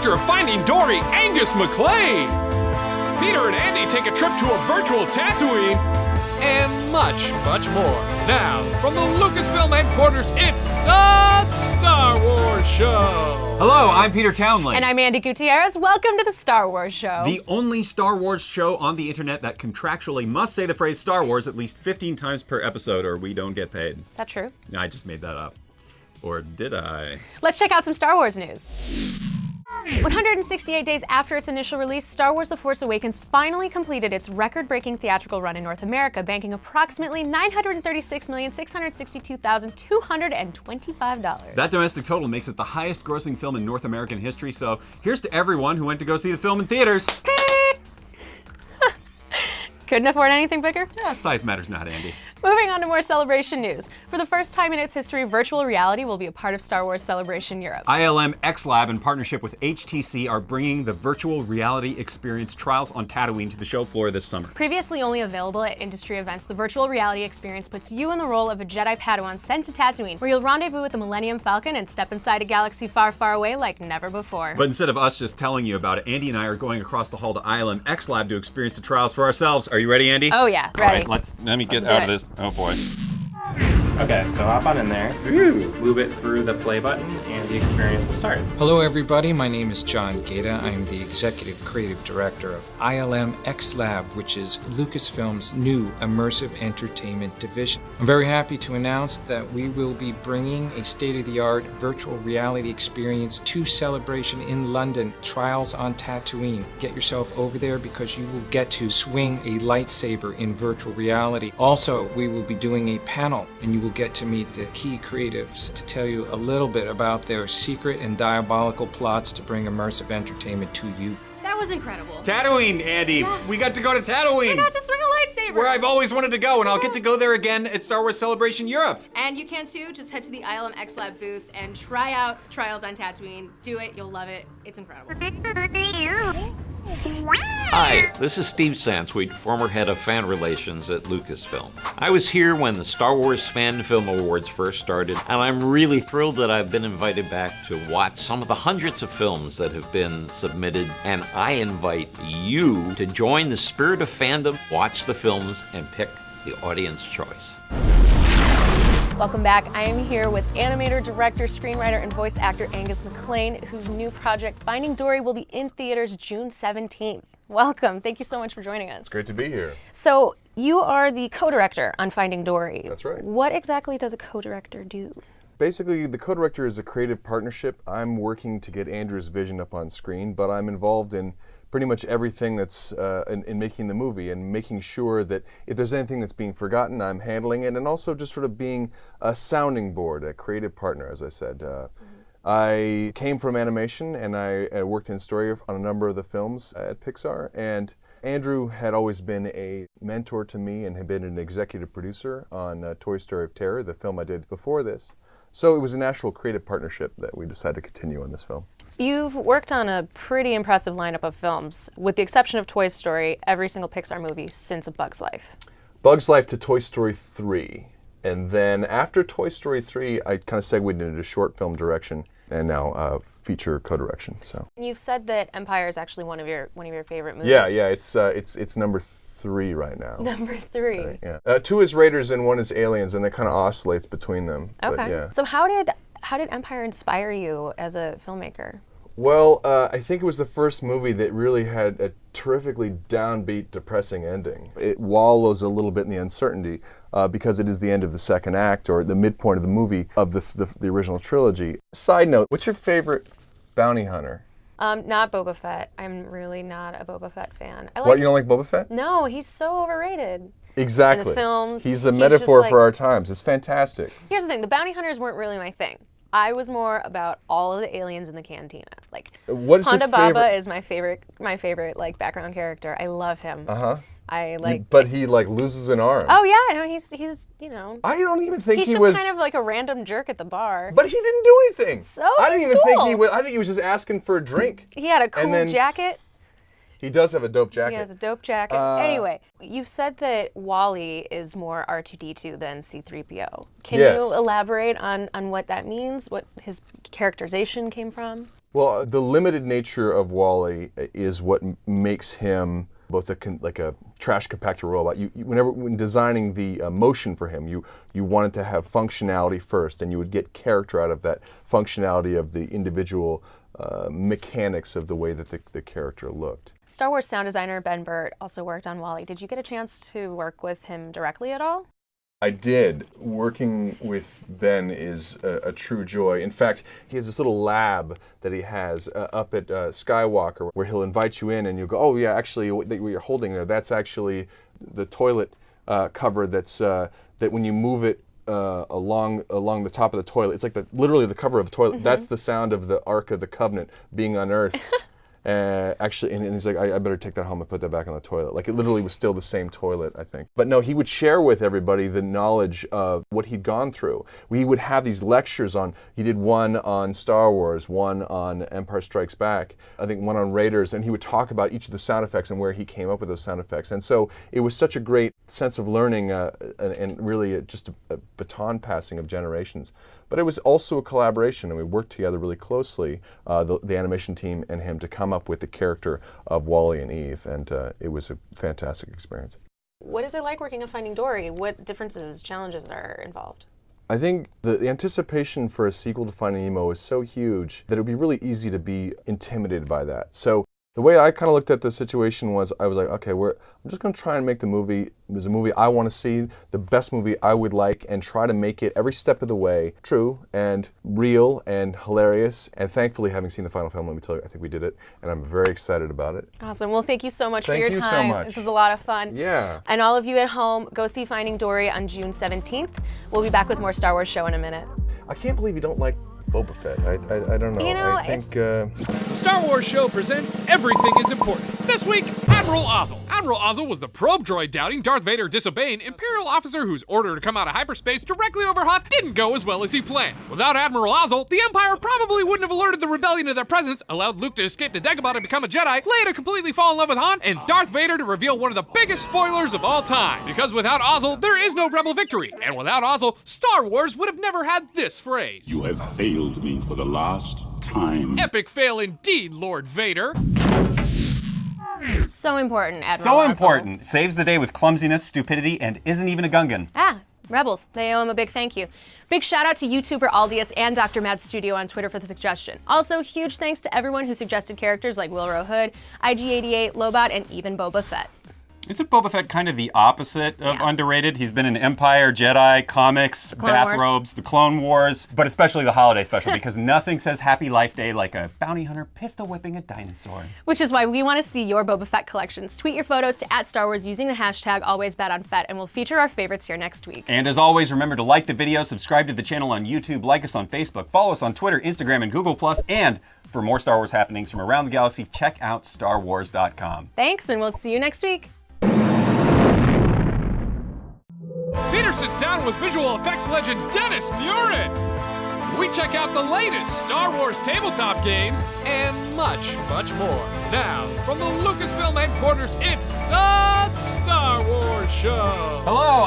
co-director of Finding Dory, Angus MacLane. Peter and Andy take a trip to a virtual Tatooine, and much, much more. Now, from the Lucasfilm headquarters, it's the Star Wars Show. Hello, I'm Peter Townley. And I'm Andi Gutierrez. Welcome to the Star Wars Show. The only Star Wars show on the internet that contractually must say the phrase Star Wars at least 15 times per episode or we don't get paid. Is that true? I just made that up. Or did I? Let's check out some Star Wars news. 168 days after its initial release, Star Wars The Force Awakens finally completed its record-breaking theatrical run in North America, banking approximately $936,662,225. That domestic total makes it the highest grossing film in North American history, so here's to everyone who went to go see the film in theaters. Couldn't afford anything bigger? Yeah, size matters not, Andy. Moving on to more Celebration news. For the first time in its history, virtual reality will be a part of Star Wars Celebration Europe. ILM X Lab, in partnership with HTC, are bringing the virtual reality experience Trials on Tatooine to the show floor this summer. Previously only available at industry events, the virtual reality experience puts you in the role of a Jedi Padawan sent to Tatooine, where you'll rendezvous with the Millennium Falcon and step inside a galaxy far, far away like never before. But instead of us just telling you about it, Andy and I are going across the hall to ILM X Lab to experience the trials for ourselves. Are you ready, Andy? Oh yeah, ready. All right, let me get Let's out do of this. Oh boy. Okay, so hop on in there. Ooh. Move it through the play button, and the experience will start. Hello everybody, my name is John Gaeta. I am the Executive Creative Director of ILM X Lab, which is Lucasfilm's new immersive entertainment division. I'm very happy to announce that we will be bringing a state-of-the-art virtual reality experience to Celebration in London, Trials on Tatooine. Get yourself over there because you will get to swing a lightsaber in virtual reality. Also, we will be doing a panel, and you will get to meet the key creatives to tell you a little bit about their secret and diabolical plots to bring immersive entertainment to you. That was incredible. Tatooine, Andy. Yeah. We got to go to Tatooine. I got to swing a lightsaber. Where I've always wanted to go, and I'll get to go there again at Star Wars Celebration Europe. And you can too. Just head to the ILM X Lab booth and try out Trials on Tatooine. Do it. You'll love it. It's incredible. Hi, this is Steve Sansweet, former head of fan relations at Lucasfilm. I was here when the Star Wars Fan Film Awards first started, and I'm really thrilled that I've been invited back to watch some of the hundreds of films that have been submitted, and I invite you to join the spirit of fandom, watch the films, and pick the audience choice. Welcome back. I am here with animator, director, screenwriter, and voice actor Angus MacLane, whose new project, Finding Dory, will be in theaters June 17th. Welcome. Thank you so much for joining us. It's great to be here. So, you are the co-director on Finding Dory. That's right. What exactly does a co-director do? Basically, the co-director is a creative partnership. I'm working to get Andrew's vision up on screen, but I'm involved in pretty much everything that's in making the movie and making sure that if there's anything that's being forgotten, I'm handling it, and also just sort of being a sounding board, a creative partner, as I said. I came from animation, and I worked in story on a number of the films at Pixar, and Andrew had always been a mentor to me and had been an executive producer on Toy Story of Terror, the film I did before this. So it was a natural creative partnership that we decided to continue on this film. You've worked on a pretty impressive lineup of films, with the exception of Toy Story, every single Pixar movie since A Bug's Life. Bug's Life to Toy Story 3. And then after Toy Story 3, I kind of segued into short film direction and now feature co-direction. So You've said that Empire is actually one of your favorite movies. yeah, it's number 3 right now. Number 3. Yeah. 2 is Raiders and 1 is Aliens, and it kind of oscillates between them. Okay. But, yeah. So how did Empire inspire you as a filmmaker? Well, I think it was the first movie that really had a terrifically downbeat, depressing ending. It wallows a little bit in the uncertainty because it is the end of the second act, or the midpoint of the movie of the original trilogy. Side note, what's your favorite bounty hunter? Not Boba Fett. I'm really not a Boba Fett fan. What, you don't like Boba Fett? No, he's so overrated. Exactly. In the films. He's a metaphor just for our times. It's fantastic. Here's the thing, the bounty hunters weren't really my thing. I was more about all of the aliens in the cantina. Like, what is your Ponda Baba favorite? is my favorite like background character. I love him. Uh-huh. I like. But he like loses an arm. Oh yeah, no, he's you know. I don't even think He's he just was. kind of like a random jerk at the bar. But he didn't do anything. So I didn't even think cool. he was. I think he was just asking for a drink. He had a cool then- jacket. He does have a dope jacket. He has a dope jacket. Anyway, you've said that Wally is more R2-D2 than C-3PO. Can Yes. you elaborate on what that means? What his characterization came from? Well, the limited nature of Wally is what makes him both like a trash compactor robot. When designing the motion for him, you wanted to have functionality first, and you would get character out of that functionality of the individual mechanics of the way that the character looked. Star Wars sound designer Ben Burt also worked on Wally. Did you get a chance to work with him directly at all? I did. Working with Ben is a true joy. In fact, he has this little lab that he has up at Skywalker where he'll invite you in and you'll go, oh yeah, actually what you're holding there, that's actually the toilet cover that when you move it along the top of the toilet, it's like literally the cover of the toilet. Mm-hmm. That's the sound of the Ark of the Covenant being unearthed. Actually, and he's like, I better take that home and put that back on the toilet. Like, it literally was still the same toilet, I think. But no, he would share with everybody the knowledge of what he'd gone through. We would have these lectures he did one on Star Wars, one on Empire Strikes Back, I think one on Raiders, and he would talk about each of the sound effects and where he came up with those sound effects. And so it was such a great sense of learning and really just a baton passing of generations. But it was also a collaboration, and we worked together really closely, the animation team and him, to come up with the character of Wally and Eve, and it was a fantastic experience. What is it like working on Finding Dory? What differences, challenges are involved? I think the anticipation for a sequel to Finding Nemo is so huge that it would be really easy to be intimidated by that. So the way I kind of looked at the situation was, I was like, okay, I'm just going to try and make the movie. It was a movie I want to see, the best movie I would like, and try to make it every step of the way true and real and hilarious. And thankfully, having seen the final film, let me tell you, I think we did it, and I'm very excited about it. Awesome. Well, thank you so much for Thank your you time. so much. This was a lot of fun. Yeah. And all of you at home, go see Finding Dory on June 17th. We'll be back with more Star Wars Show in a minute. I can't believe you don't like Boba Fett. I don't know. You know, I think The Star Wars Show presents Everything is Important. This week, Admiral Ozzel. Admiral Ozzel was the probe droid doubting, Darth Vader disobeying Imperial officer whose order to come out of hyperspace directly over Hoth didn't go as well as he planned. Without Admiral Ozzel, the Empire probably wouldn't have alerted the rebellion of their presence, allowed Luke to escape to Dagobah and become a Jedi, Leia to completely fall in love with Han, and Darth Vader to reveal one of the biggest spoilers of all time. Because without Ozzel, there is no rebel victory. And without Ozzel, Star Wars would have never had this phrase. You have failed me for the last time. Epic fail indeed, Lord Vader. So important, Admiral So Ozzel. important. Saves the day with clumsiness, stupidity, and isn't even a Gungan. Rebels. They owe him a big thank you. Big shout out to YouTuber Aldius and Dr. Mad Studio on Twitter for the suggestion. Also, huge thanks to everyone who suggested characters like Wilro Hood, IG-88, Lobot, and even Boba Fett. Isn't Boba Fett kind of the opposite of underrated? He's been in Empire, Jedi, comics, bathrobes, the Clone Wars, but especially the holiday special because nothing says Happy Life Day like a bounty hunter pistol whipping a dinosaur. Which is why we want to see your Boba Fett collections. Tweet your photos to @StarWars using the hashtag AlwaysBetOnFett, and we'll feature our favorites here next week. And as always, remember to like the video, subscribe to the channel on YouTube, like us on Facebook, follow us on Twitter, Instagram, and Google+, and for more Star Wars happenings from around the galaxy, check out StarWars.com. Thanks, and we'll see you next week. Peter sits down with visual effects legend Dennis Murin. We check out the latest Star Wars tabletop games and much, much more. Now, from the Lucasfilm headquarters, it's the Star Wars Show. Hello.